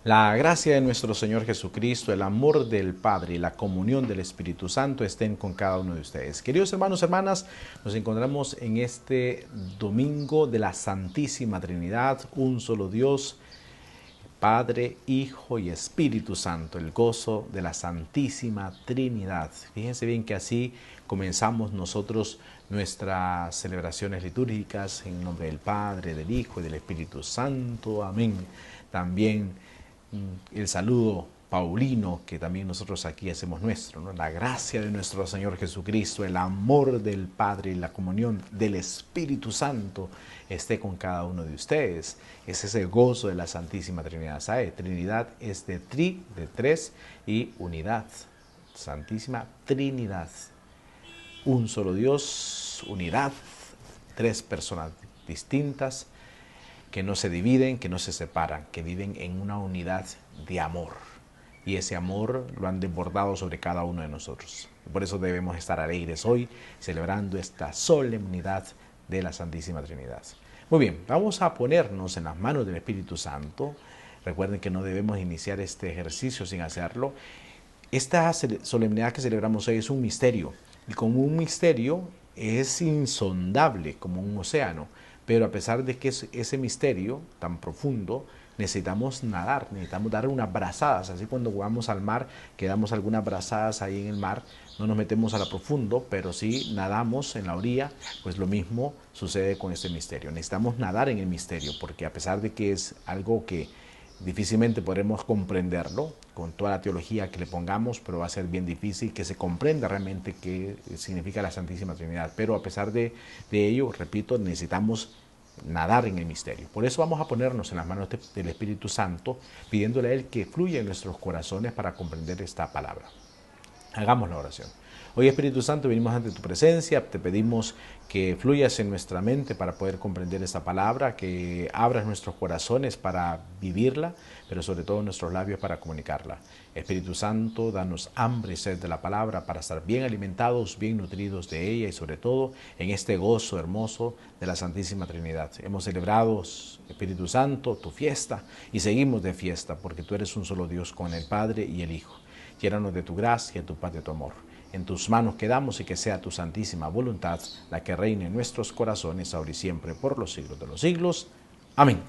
La gracia de nuestro Señor Jesucristo, el amor del Padre y la comunión del Espíritu Santo estén con cada uno de ustedes. Queridos hermanos, hermanas, nos encontramos en este domingo de la Santísima Trinidad, un solo Dios, Padre, Hijo y Espíritu Santo, el gozo de la Santísima Trinidad. Fíjense bien que así comenzamos nosotros nuestras celebraciones litúrgicas en nombre del Padre, del Hijo y del Espíritu Santo. Amén. También el saludo paulino que también nosotros aquí hacemos nuestro, ¿no? La gracia de nuestro Señor Jesucristo, el amor del Padre y la comunión del Espíritu Santo esté con cada uno de ustedes. Es ese gozo de la Santísima Trinidad. ¿Sabe? Trinidad es de de tres, y unidad. Santísima Trinidad. Un solo Dios, unidad, tres personas distintas que no se dividen, que no se separan, que viven en una unidad de amor. Y ese amor lo han desbordado sobre cada uno de nosotros. Por eso debemos estar alegres hoy, celebrando esta solemnidad de la Santísima Trinidad. Muy bien, vamos a ponernos en las manos del Espíritu Santo. Recuerden que no debemos iniciar este ejercicio sin hacerlo. Esta solemnidad que celebramos hoy es un misterio. Y como un misterio es insondable, como un océano. Pero a pesar de que es ese misterio tan profundo, necesitamos nadar, necesitamos dar unas brazadas. Así cuando vamos al mar, que damos algunas brazadas ahí en el mar, no nos metemos a lo profundo, pero sí nadamos en la orilla, pues lo mismo sucede con este misterio. Necesitamos nadar en el misterio, porque a pesar de que es algo que difícilmente podremos comprenderlo con toda la teología que le pongamos, pero va a ser bien difícil que se comprenda realmente qué significa la Santísima Trinidad. Pero a pesar de ello, repito, necesitamos nadar en el misterio. Por eso vamos a ponernos en las manos del Espíritu Santo, pidiéndole a Él que fluya en nuestros corazones para comprender esta palabra. Hagamos la oración. Hoy, Espíritu Santo, venimos ante tu presencia, te pedimos que fluyas en nuestra mente para poder comprender esta palabra, que abras nuestros corazones para vivirla, pero sobre todo nuestros labios para comunicarla. Espíritu Santo, danos hambre y sed de la palabra para estar bien alimentados, bien nutridos de ella y sobre todo en este gozo hermoso de la Santísima Trinidad. Hemos celebrado, Espíritu Santo, tu fiesta y seguimos de fiesta porque tú eres un solo Dios con el Padre y el Hijo. Llénanos de tu gracia, de tu paz, de tu amor. En tus manos quedamos y que sea tu santísima voluntad la que reine en nuestros corazones ahora y siempre por los siglos de los siglos. Amén.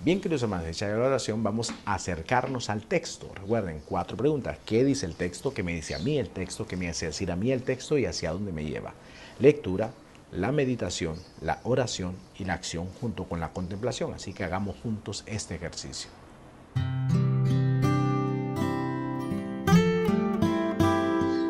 Bien, queridos hermanos, hecha la oración, vamos a acercarnos al texto. Recuerden, 4 preguntas. ¿Qué dice el texto? ¿Qué me dice a mí el texto? ¿Qué me hace decir a mí el texto? ¿Y hacia dónde me lleva? Lectura, la meditación, la oración y la acción junto con la contemplación. Así que hagamos juntos este ejercicio.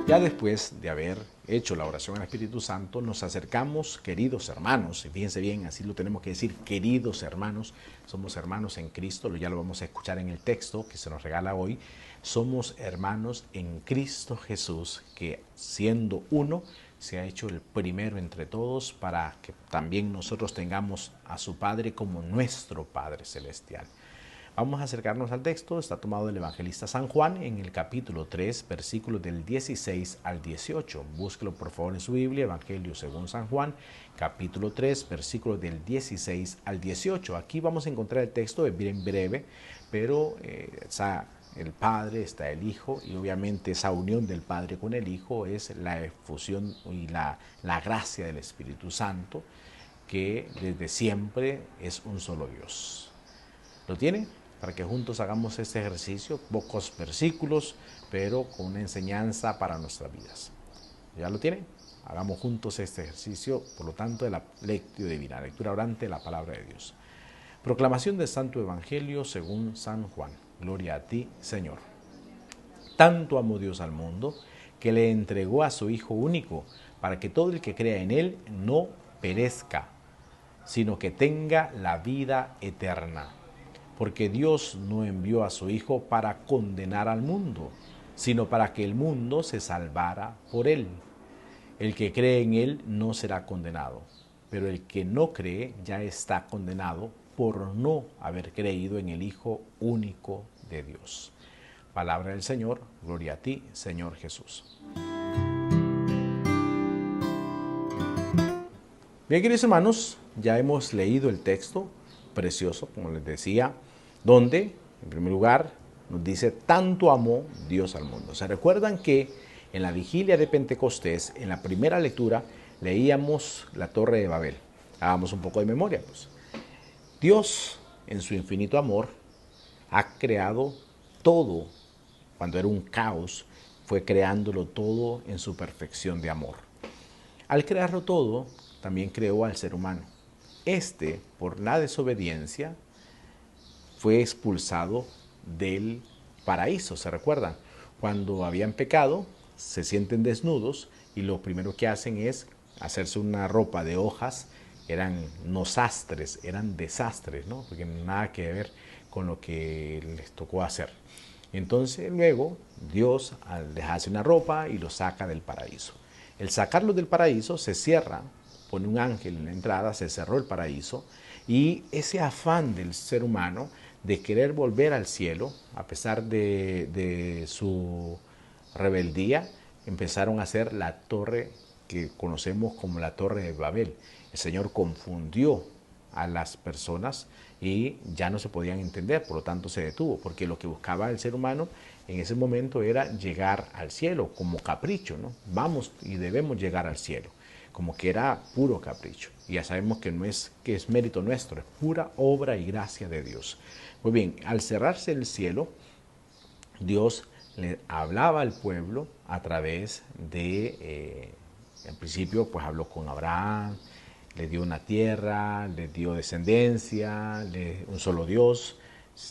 Ya después de haber hecho la oración al Espíritu Santo, nos acercamos, queridos hermanos, y fíjense bien, así lo tenemos que decir, queridos hermanos, somos hermanos en Cristo, ya lo vamos a escuchar en el texto que se nos regala hoy, somos hermanos en Cristo Jesús, que siendo uno, se ha hecho el primero entre todos para que también nosotros tengamos a su Padre como nuestro Padre Celestial. Vamos a acercarnos al texto, está tomado del evangelista San Juan en el capítulo 3, versículos del 16 al 18. Búsquelo por favor en su Biblia, Evangelio según San Juan, capítulo 3, versículos del 16 al 18. Aquí vamos a encontrar el texto, es bien breve, pero está el Padre, está el Hijo, y obviamente esa unión del Padre con el Hijo es la efusión y la gracia del Espíritu Santo, que desde siempre es un solo Dios. ¿Lo tiene? Para que juntos hagamos este ejercicio, pocos versículos, pero con una enseñanza para nuestras vidas. ¿Ya lo tiene? Hagamos juntos este ejercicio, por lo tanto, de la lectio divina, lectura orante de la palabra de Dios. Proclamación del Santo Evangelio según San Juan. Gloria a ti, Señor. Tanto amó Dios al mundo, que le entregó a su Hijo único, para que todo el que crea en Él no perezca, sino que tenga la vida eterna. Porque Dios no envió a su Hijo para condenar al mundo, sino para que el mundo se salvara por Él. El que cree en Él no será condenado, pero el que no cree ya está condenado por no haber creído en el Hijo único de Dios. Palabra del Señor, gloria a ti, Señor Jesús. Bien, queridos hermanos, ya hemos leído el texto precioso, como les decía, donde, en primer lugar, nos dice, tanto amó Dios al mundo. ¿Se recuerdan que en la vigilia de Pentecostés, en la primera lectura, leíamos la Torre de Babel? Hagamos un poco de memoria, pues. Dios, en su infinito amor, ha creado todo. Cuando era un caos, fue creándolo todo en su perfección de amor. Al crearlo todo, también creó al ser humano. Este, por la desobediencia, fue expulsado del paraíso. ¿Se recuerdan? Cuando habían pecado, se sienten desnudos y lo primero que hacen es hacerse una ropa de hojas. Eran no sastres, eran desastres, ¿no? Porque nada que ver con lo que les tocó hacer. Entonces luego Dios les hace una ropa y los saca del paraíso. El sacarlos del paraíso se cierra, pone un ángel en la entrada, se cerró el paraíso, y ese afán del ser humano de querer volver al cielo, a pesar de su rebeldía, empezaron a hacer la torre que conocemos como la Torre de Babel. El Señor confundió a las personas y ya no se podían entender, por lo tanto se detuvo, porque lo que buscaba el ser humano en ese momento era llegar al cielo como capricho, ¿no? Vamos y debemos llegar al cielo, como que era puro capricho. Y ya sabemos que no es que es mérito nuestro, es pura obra y gracia de Dios. Muy bien, al cerrarse el cielo, Dios le hablaba al pueblo a través de, en principio, pues habló con Abraham, le dio una tierra, le dio descendencia, un solo Dios.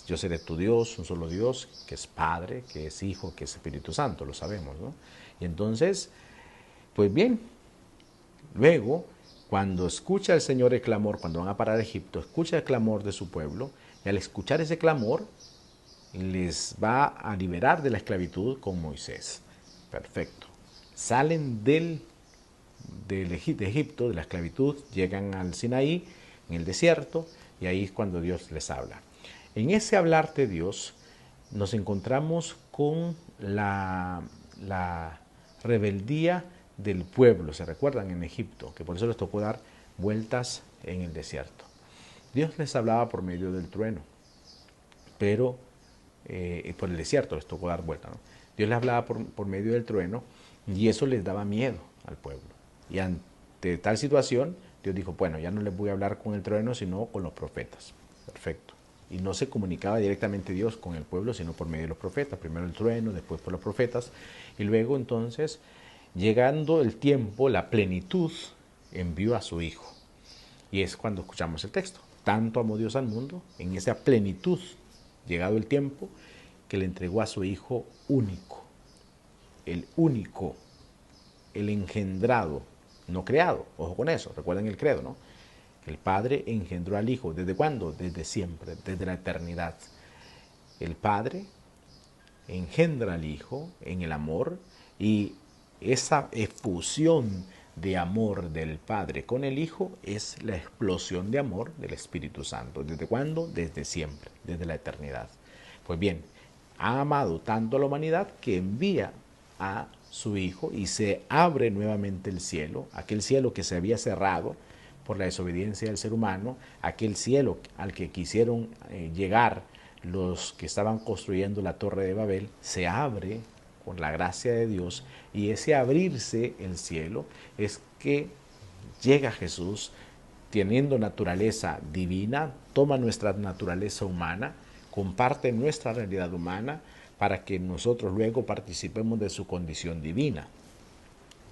Yo seré tu Dios, un solo Dios, que es Padre, que es Hijo, que es Espíritu Santo, lo sabemos, ¿no? Y entonces, pues bien, luego, cuando escucha el Señor el clamor, cuando van a parar a Egipto, escucha el clamor de su pueblo, y al escuchar ese clamor, les va a liberar de la esclavitud con Moisés. Perfecto. Salen de Egipto, de la esclavitud, llegan al Sinaí, en el desierto, y ahí es cuando Dios les habla. En ese hablar de Dios nos encontramos con la rebeldía del pueblo, ¿se recuerdan? En Egipto, que por eso les tocó dar vueltas en el desierto. Dios les hablaba por medio del trueno, pero por el desierto les tocó dar vueltas, ¿no? Dios les hablaba por medio del trueno y eso les daba miedo al pueblo. Y ante tal situación, Dios dijo, bueno, ya no les voy a hablar con el trueno, sino con los profetas. Perfecto. Y no se comunicaba directamente Dios con el pueblo, sino por medio de los profetas. Primero el trueno, después por los profetas. Y luego entonces, llegando el tiempo, la plenitud, envió a su Hijo. Y es cuando escuchamos el texto. Tanto amó Dios al mundo, en esa plenitud, llegado el tiempo, que le entregó a su Hijo único. El único, el engendrado, no creado. Ojo con eso, recuerden el credo, ¿no? El Padre engendró al Hijo. ¿Desde cuándo? Desde siempre, desde la eternidad. El Padre engendra al Hijo en el amor, y esa efusión de amor del Padre con el Hijo es la explosión de amor del Espíritu Santo. ¿Desde cuándo? Desde siempre, desde la eternidad. Pues bien, ha amado tanto a la humanidad que envía a su Hijo y se abre nuevamente el cielo, aquel cielo que se había cerrado por la desobediencia del ser humano, aquel cielo al que quisieron llegar los que estaban construyendo la Torre de Babel, se abre por la gracia de Dios, y ese abrirse el cielo es que llega Jesús teniendo naturaleza divina, toma nuestra naturaleza humana, comparte nuestra realidad humana para que nosotros luego participemos de su condición divina.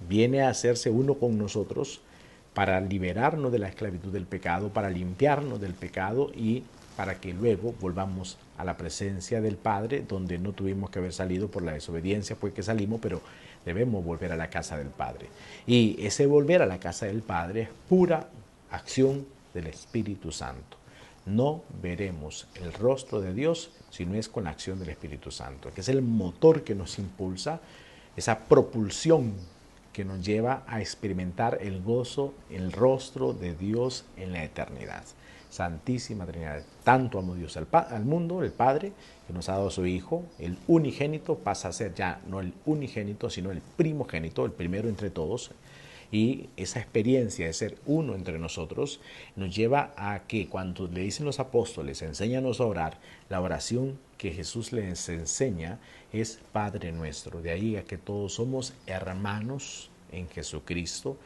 Viene a hacerse uno con nosotros para liberarnos de la esclavitud del pecado, para limpiarnos del pecado y para que luego volvamos a la presencia del Padre, donde no tuvimos que haber salido por la desobediencia, fue que salimos, pero debemos volver a la casa del Padre. Y ese volver a la casa del Padre es pura acción del Espíritu Santo. No veremos el rostro de Dios si no es con la acción del Espíritu Santo, que es el motor que nos impulsa, esa propulsión que nos lleva a experimentar el gozo, el rostro de Dios en la eternidad. Santísima Trinidad. Tanto amó Dios al mundo, el Padre, que nos ha dado a su Hijo, el unigénito, pasa a ser ya no el unigénito, sino el primogénito, el primero entre todos. Y esa experiencia de ser uno entre nosotros nos lleva a que cuando le dicen los apóstoles, enséñanos a orar, la oración que Jesús les enseña es Padre nuestro. De ahí a que todos somos hermanos en Jesucristo.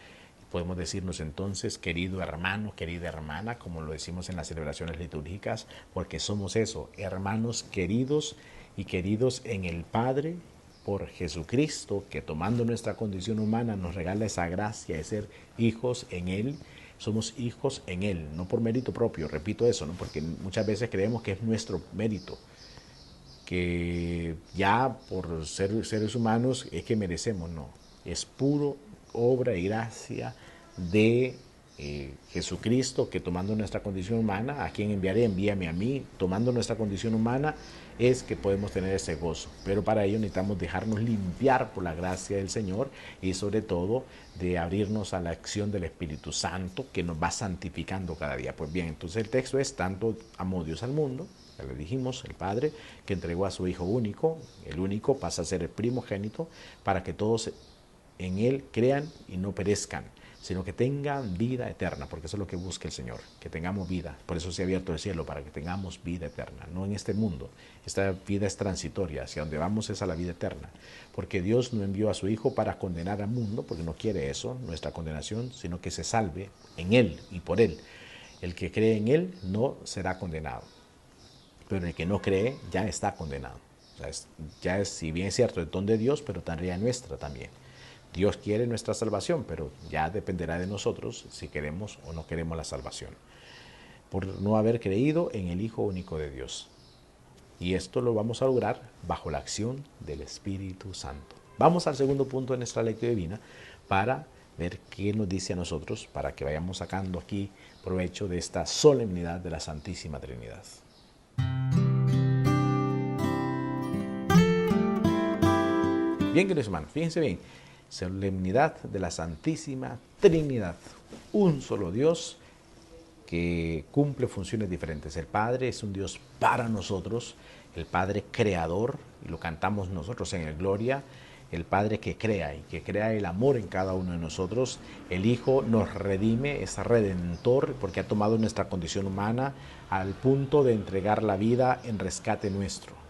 Podemos decirnos entonces, querido hermano, querida hermana, como lo decimos en las celebraciones litúrgicas, porque somos eso, hermanos queridos y queridos en el Padre por Jesucristo, que tomando nuestra condición humana nos regala esa gracia de ser hijos en Él. Somos hijos en Él, no por mérito propio, repito eso, ¿no? Porque muchas veces creemos que es nuestro mérito, que ya por ser seres humanos es que merecemos, no, es puro obra y gracia de Jesucristo, que tomando nuestra condición humana, ¿a quien enviaré? Envíame a mí. Tomando nuestra condición humana es que podemos tener ese gozo, pero para ello necesitamos dejarnos limpiar por la gracia del Señor y sobre todo de abrirnos a la acción del Espíritu Santo que nos va santificando cada día. Pues bien, entonces el texto es: tanto amó Dios al mundo, ya le dijimos, el Padre, que entregó a su Hijo único. El único pasa a ser el primogénito para que todos en Él crean y no perezcan, sino que tengan vida eterna, porque eso es lo que busca el Señor, que tengamos vida. Por eso se ha abierto el cielo, para que tengamos vida eterna, no en este mundo. Esta vida es transitoria, hacia donde vamos es a la vida eterna, porque Dios no envió a su Hijo para condenar al mundo, porque no quiere eso, nuestra condenación, sino que se salve en Él y por Él. El que cree en Él no será condenado, pero el que no cree ya está condenado. O sea, si bien es cierto, el don de Dios, pero tarea nuestra también. Dios quiere nuestra salvación, pero ya dependerá de nosotros si queremos o no queremos la salvación, por no haber creído en el Hijo único de Dios. Y esto lo vamos a lograr bajo la acción del Espíritu Santo. Vamos al segundo punto de nuestra lectura divina para ver qué nos dice a nosotros, para que vayamos sacando aquí provecho de esta solemnidad de la Santísima Trinidad. Bien, queridos hermanos, fíjense bien. Solemnidad de la Santísima Trinidad, un solo Dios que cumple funciones diferentes. El Padre es un Dios para nosotros, el Padre creador, y lo cantamos nosotros en el Gloria, el Padre que crea y que crea el amor en cada uno de nosotros. El Hijo nos redime, es redentor, porque ha tomado nuestra condición humana al punto de entregar la vida en rescate nuestro.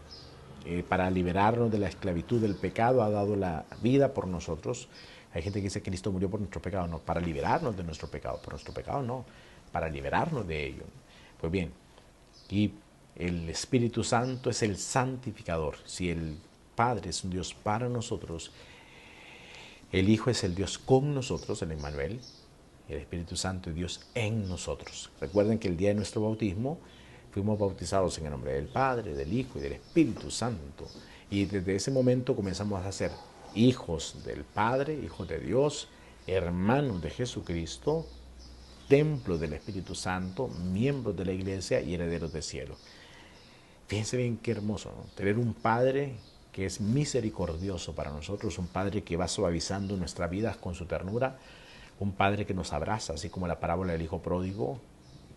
Para liberarnos de la esclavitud del pecado ha dado la vida por nosotros. Hay gente que dice que Cristo murió por nuestro pecado. No, para liberarnos de nuestro pecado. Por nuestro pecado no, para liberarnos de ello. Pues bien, y el Espíritu Santo es el santificador. Si el Padre es un Dios para nosotros, el Hijo es el Dios con nosotros, el Emmanuel. El Espíritu Santo es Dios en nosotros. Recuerden que el día de nuestro bautismo fuimos bautizados en el nombre del Padre, del Hijo y del Espíritu Santo. Y desde ese momento comenzamos a ser hijos del Padre, hijos de Dios, hermanos de Jesucristo, templo del Espíritu Santo, miembros de la Iglesia y herederos del cielo. Fíjense bien qué hermoso, ¿no? Tener un Padre que es misericordioso para nosotros, un Padre que va suavizando nuestras vidas con su ternura, un Padre que nos abraza, así como la parábola del Hijo Pródigo,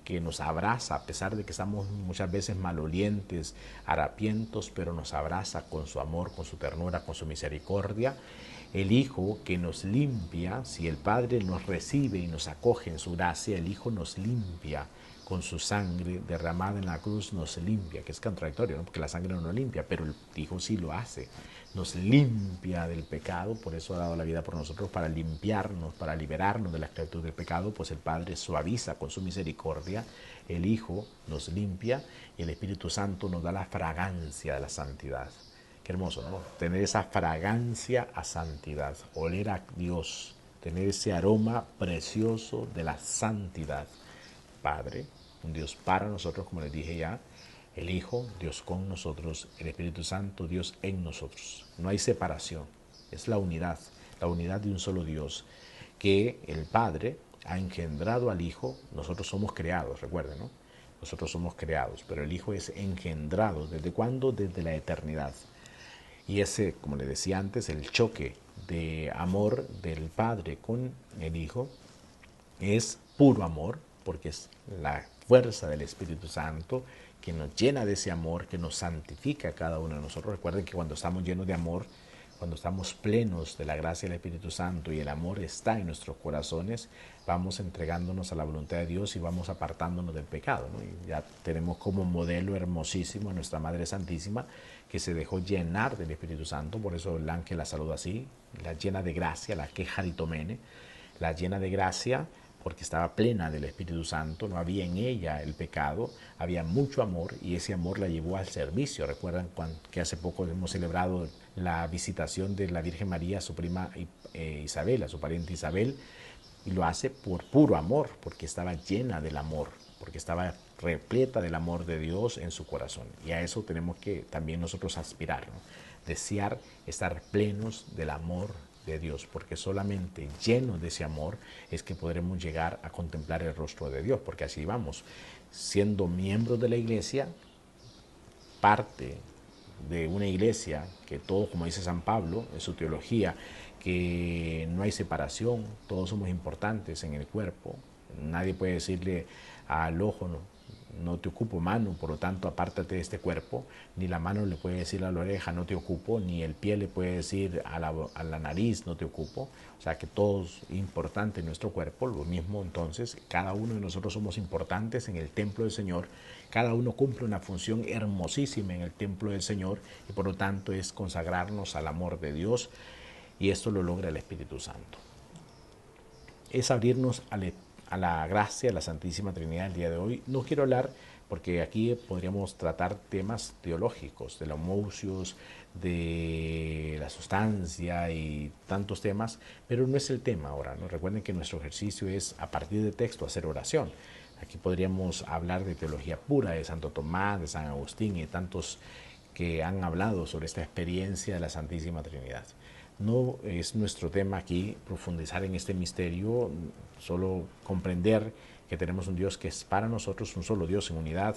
que nos abraza a pesar de que estamos muchas veces malolientes, harapientos, pero nos abraza con su amor, con su ternura, con su misericordia. El Hijo que nos limpia, si el Padre nos recibe y nos acoge en su gracia, el Hijo nos limpia con su sangre derramada en la cruz, nos limpia, que es contradictorio, ¿no? Porque la sangre no nos limpia, pero el Hijo sí lo hace, nos limpia del pecado, por eso ha dado la vida por nosotros, para limpiarnos, para liberarnos de la esclavitud del pecado. Pues el Padre suaviza con su misericordia, el Hijo nos limpia y el Espíritu Santo nos da la fragancia de la santidad. Qué hermoso, ¿no? Tener esa fragancia a santidad, oler a Dios, tener ese aroma precioso de la santidad. Padre, un Dios para nosotros, como les dije ya, el Hijo, Dios con nosotros, el Espíritu Santo, Dios en nosotros. No hay separación, es la unidad de un solo Dios, que el Padre ha engendrado al Hijo. Nosotros somos creados, recuerden, ¿no? Nosotros somos creados, pero el Hijo es engendrado. ¿Desde cuándo? Desde la eternidad. Y ese, como les decía antes, el choque de amor del Padre con el Hijo es puro amor, porque es la fuerza del Espíritu Santo que nos llena de ese amor, que nos santifica a cada uno de nosotros. Recuerden que cuando estamos llenos de amor, Cuando estamos plenos de la gracia del Espíritu Santo y el amor está en nuestros corazones, vamos entregándonos a la voluntad de Dios y vamos apartándonos del pecado, ¿no? Y ya tenemos como modelo hermosísimo a nuestra Madre Santísima, que se dejó llenar del Espíritu Santo. Por eso el ángel la saluda así, la llena de gracia, la quejaritomene, la llena de gracia, porque estaba plena del Espíritu Santo, no había en ella el pecado, había mucho amor y ese amor la llevó al servicio. Recuerdan que hace poco hemos celebrado la visitación de la Virgen María a su prima Isabel, a su pariente Isabel, y lo hace por puro amor, porque estaba llena del amor, porque estaba repleta del amor de Dios en su corazón. Y a eso tenemos que también nosotros aspirar, ¿no? Desear estar plenos del amor de Dios, porque solamente llenos de ese amor es que podremos llegar a contemplar el rostro de Dios, porque así vamos, siendo miembros de la iglesia, parte de una iglesia que todo, como dice San Pablo en su teología, que no hay separación, todos somos importantes en el cuerpo, nadie puede decirle al ojo, no te ocupo mano, por lo tanto apártate de este cuerpo, ni la mano le puede decir a la oreja no te ocupo, ni el pie le puede decir a la nariz no te ocupo, o sea que todos importantes en nuestro cuerpo, lo mismo entonces, cada uno de nosotros somos importantes en el templo del Señor, cada uno cumple una función hermosísima en el templo del Señor y por lo tanto es consagrarnos al amor de Dios y esto lo logra el Espíritu Santo. Es abrirnos a la gracia de la Santísima Trinidad el día de hoy. No quiero hablar, porque aquí podríamos tratar temas teológicos, de la homousios, de la sustancia y tantos temas, pero no es el tema ahora, ¿no? Recuerden que nuestro ejercicio es, a partir de texto, hacer oración. Aquí podríamos hablar de teología pura, de Santo Tomás, de San Agustín y de tantos que han hablado sobre esta experiencia de la Santísima Trinidad. No es nuestro tema aquí profundizar en este misterio, solo comprender que tenemos un Dios que es para nosotros, un solo Dios en unidad,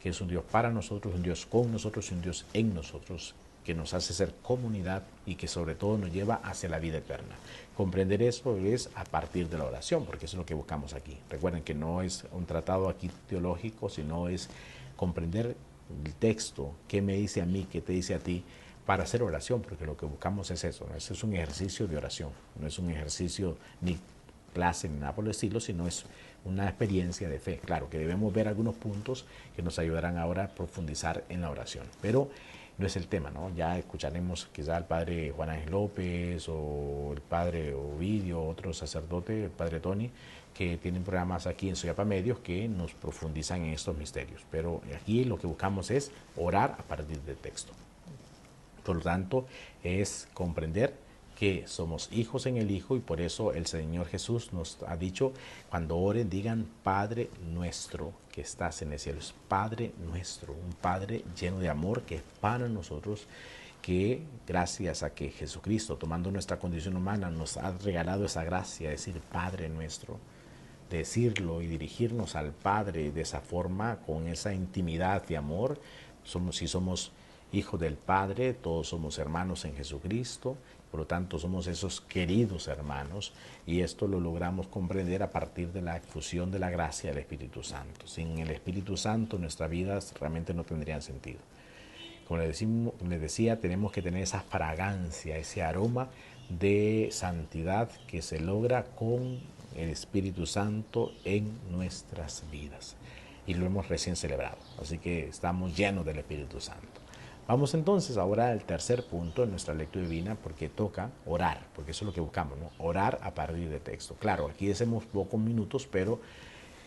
que es un Dios para nosotros, un Dios con nosotros y un Dios en nosotros, que nos hace ser comunidad y que sobre todo nos lleva hacia la vida eterna. Comprender eso es a partir de la oración, porque eso es lo que buscamos aquí. Recuerden que no es un tratado aquí teológico, sino es comprender el texto, qué me dice a mí, qué te dice a ti, para hacer oración, porque lo que buscamos es eso, ¿no? Eso es un ejercicio de oración, no es un ejercicio ni clase ni nada por el estilo, sino es una experiencia de fe. Claro que debemos ver algunos puntos que nos ayudarán ahora a profundizar en la oración, pero no es el tema, ¿no? Ya escucharemos quizá al padre Juan Ángel López o el padre Ovidio, otro sacerdote, el padre Tony, que tienen programas aquí en Soyapa Medios que nos profundizan en estos misterios, pero aquí lo que buscamos es orar a partir del texto. Por lo tanto, es comprender que somos hijos en el Hijo y por eso el Señor Jesús nos ha dicho, cuando oren, digan Padre nuestro que estás en el cielo. Es Padre nuestro, un Padre lleno de amor que es para nosotros, que gracias a que Jesucristo, tomando nuestra condición humana, nos ha regalado esa gracia de decir Padre nuestro, decirlo y dirigirnos al Padre de esa forma, con esa intimidad de amor. Si somos hijos del Padre, todos somos hermanos en Jesucristo, por lo tanto somos esos queridos hermanos y esto lo logramos comprender a partir de la efusión de la gracia del Espíritu Santo. Sin el Espíritu Santo nuestras vidas realmente no tendrían sentido. Como les decía, tenemos que tener esa fragancia, ese aroma de santidad que se logra con el Espíritu Santo en nuestras vidas. Y lo hemos recién celebrado, así que estamos llenos del Espíritu Santo. Vamos entonces ahora al tercer punto en nuestra lectura divina, porque toca orar, porque eso es lo que buscamos, ¿no? Orar a partir de texto. Claro, aquí decimos pocos minutos, pero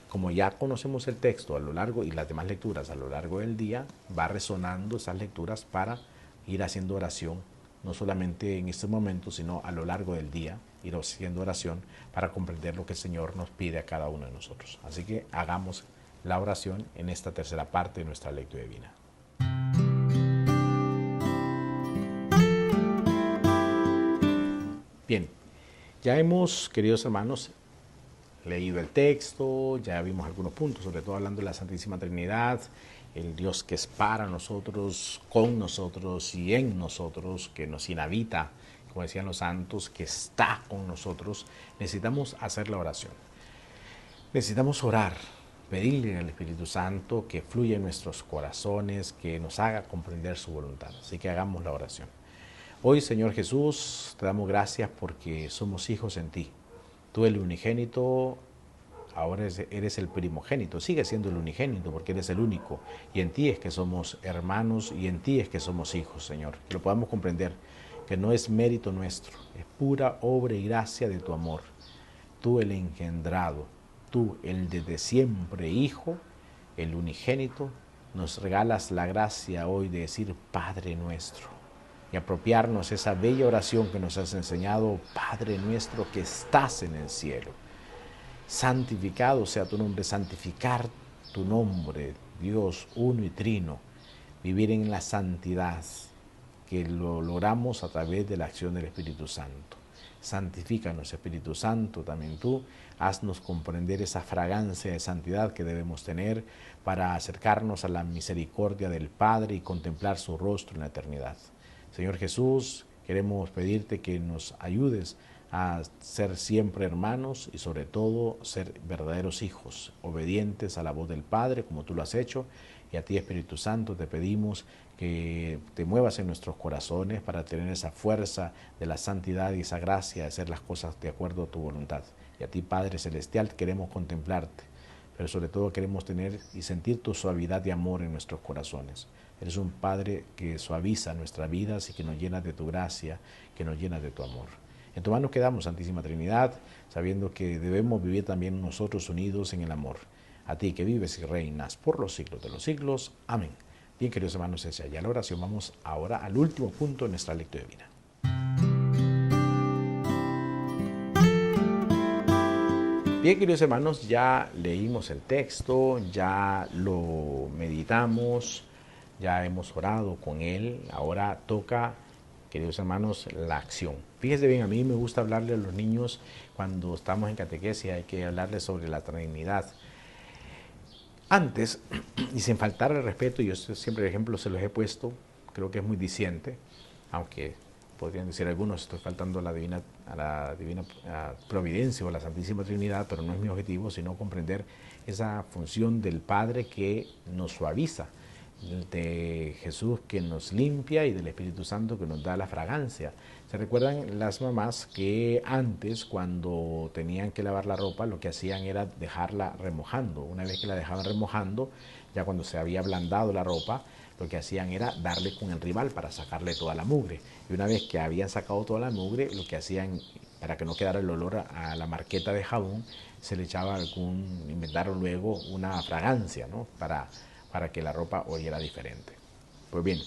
como ya conocemos el texto a lo largo y las demás lecturas a lo largo del día, va resonando esas lecturas para ir haciendo oración, no solamente en este momento, sino a lo largo del día, ir haciendo oración para comprender lo que el Señor nos pide a cada uno de nosotros. Así que hagamos la oración en esta tercera parte de nuestra lectura divina. Bien, ya hemos, queridos hermanos, leído el texto, ya vimos algunos puntos, sobre todo hablando de la Santísima Trinidad, el Dios que es para nosotros, con nosotros y en nosotros, que nos inhabita, como decían los santos, que está con nosotros. Necesitamos hacer la oración. Necesitamos orar, pedirle al Espíritu Santo que fluya en nuestros corazones, que nos haga comprender su voluntad. Así que hagamos la oración. Hoy, Señor Jesús, te damos gracias porque somos hijos en ti. Tú, el unigénito, ahora eres el primogénito, sigue siendo el unigénito porque eres el único. Y en ti es que somos hermanos y en ti es que somos hijos, Señor. Que lo podamos comprender, que no es mérito nuestro, es pura obra y gracia de tu amor. Tú, el engendrado, tú, el desde siempre Hijo, el unigénito, nos regalas la gracia hoy de decir Padre nuestro y apropiarnos esa bella oración que nos has enseñado, Padre nuestro que estás en el cielo. Santificado sea tu nombre, santificar tu nombre, Dios uno y trino, vivir en la santidad, que lo logramos a través de la acción del Espíritu Santo. Santifícanos, Espíritu Santo, también tú, haznos comprender esa fragancia de santidad que debemos tener para acercarnos a la misericordia del Padre y contemplar su rostro en la eternidad. Señor Jesús, queremos pedirte que nos ayudes a ser siempre hermanos y sobre todo ser verdaderos hijos, obedientes a la voz del Padre como tú lo has hecho. Y a ti, Espíritu Santo, te pedimos que te muevas en nuestros corazones para tener esa fuerza de la santidad y esa gracia de hacer las cosas de acuerdo a tu voluntad. Y a ti, Padre Celestial, queremos contemplarte, pero sobre todo queremos tener y sentir tu suavidad de amor en nuestros corazones. Eres un Padre que suaviza nuestras vidas y que nos llena de tu gracia, que nos llena de tu amor. En tu mano quedamos, Santísima Trinidad, sabiendo que debemos vivir también nosotros unidos en el amor. A ti que vives y reinas por los siglos de los siglos. Amén. Bien, queridos hermanos, hacia allá la oración. Vamos ahora al último punto de nuestra lectura divina. Bien, queridos hermanos, ya leímos el texto, ya lo meditamos, ya hemos orado con él. Ahora toca, queridos hermanos, la acción. Fíjense bien, a mí me gusta hablarle a los niños cuando estamos en catequesis, hay que hablarles sobre la Trinidad. Antes, y sin faltar el respeto, yo siempre el ejemplo se los he puesto, creo que es muy diciente, aunque podrían decir algunos, estoy faltando a la divina providencia o a la Santísima Trinidad, pero no es mi objetivo, sino comprender esa función del Padre que nos suaviza, de Jesús que nos limpia y del Espíritu Santo que nos da la fragancia. ¿Se recuerdan las mamás que antes, cuando tenían que lavar la ropa, lo que hacían era dejarla remojando? Una vez que la dejaban remojando, ya cuando se había ablandado la ropa, lo que hacían era darle con el rival para sacarle toda la mugre. Y una vez que habían sacado toda la mugre, lo que hacían, para que no quedara el olor a la marqueta de jabón, se le echaba inventaron luego una fragancia, ¿no? Para que la ropa oliera diferente. Pues bien,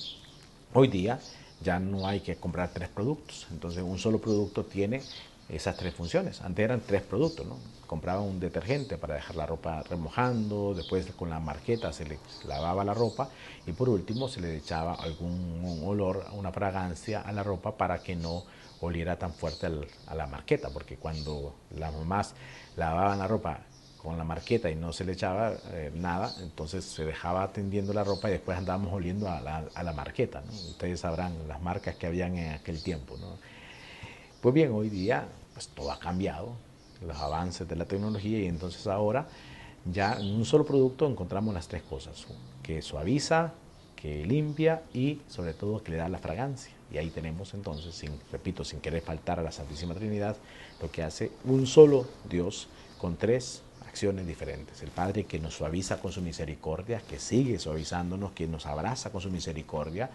hoy día ya no hay que comprar 3 productos, entonces un solo producto tiene esas 3 funciones. Antes eran 3 productos, ¿no? Compraba un detergente para dejar la ropa remojando, después con la marqueta se le lavaba la ropa y por último se le echaba algún olor, una fragancia a la ropa para que no oliera tan fuerte a la marqueta, porque cuando las mamás lavaban la ropa con la marqueta y no se le echaba nada, entonces se dejaba tendiendo la ropa y después andábamos oliendo a la marqueta, ¿no? Ustedes sabrán las marcas que habían en aquel tiempo, ¿no? Pues bien, hoy día pues todo ha cambiado, los avances de la tecnología y entonces ahora ya en un solo producto encontramos las 3 cosas, que suaviza, que limpia y sobre todo que le da la fragancia. Y ahí tenemos entonces, repito, sin querer faltar a la Santísima Trinidad, lo que hace un solo Dios con 3 acciones diferentes. El Padre que nos suaviza con su misericordia, que sigue suavizándonos, que nos abraza con su misericordia,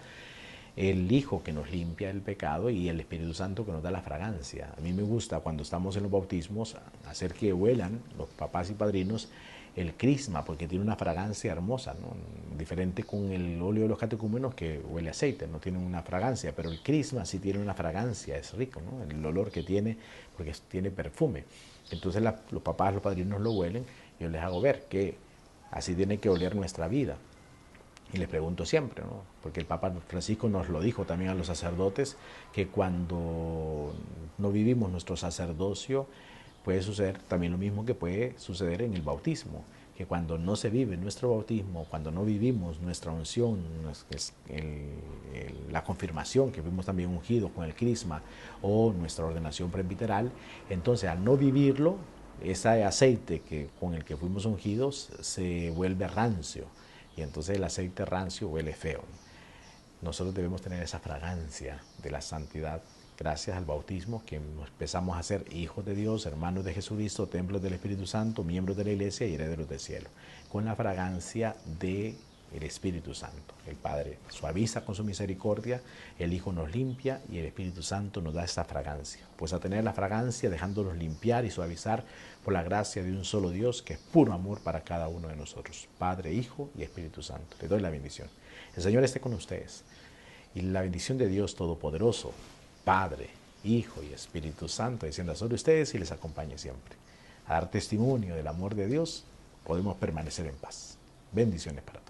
el Hijo que nos limpia el pecado y el Espíritu Santo que nos da la fragancia. A mí me gusta cuando estamos en los bautismos hacer que huelan los papás y padrinos el crisma, porque tiene una fragancia hermosa, ¿no? Diferente con el óleo de los catecúmenos que huele a aceite, no tiene una fragancia, pero el crisma sí tiene una fragancia, es rico, ¿no? El olor que tiene, porque tiene perfume. Entonces los papás, los padrinos lo huelen, yo les hago ver que así tiene que oler nuestra vida. Y les pregunto siempre, ¿no? Porque el Papa Francisco nos lo dijo también a los sacerdotes, que cuando no vivimos nuestro sacerdocio, puede suceder también lo mismo que puede suceder en el bautismo, que cuando no se vive nuestro bautismo, cuando no vivimos nuestra unción, la confirmación, que fuimos también ungidos con el crisma, o nuestra ordenación presbiteral, entonces al no vivirlo, ese aceite con el que fuimos ungidos se vuelve rancio, y entonces el aceite rancio huele feo. nosotros debemos tener esa fragancia de la santidad gracias al bautismo, que empezamos a ser hijos de Dios, hermanos de Jesucristo, templos del Espíritu Santo, miembros de la iglesia y herederos del cielo, con la fragancia del Espíritu Santo. El Padre suaviza con su misericordia, el Hijo nos limpia y el Espíritu Santo nos da esta fragancia. Pues a tener la fragancia, dejándonos limpiar y suavizar por la gracia de un solo Dios, que es puro amor para cada uno de nosotros, Padre, Hijo y Espíritu Santo. Les doy la bendición. El Señor esté con ustedes. Y la bendición de Dios Todopoderoso, Padre, Hijo y Espíritu Santo, descienda sobre ustedes y les acompañe siempre. A dar testimonio del amor de Dios, podemos permanecer en paz. Bendiciones para todos.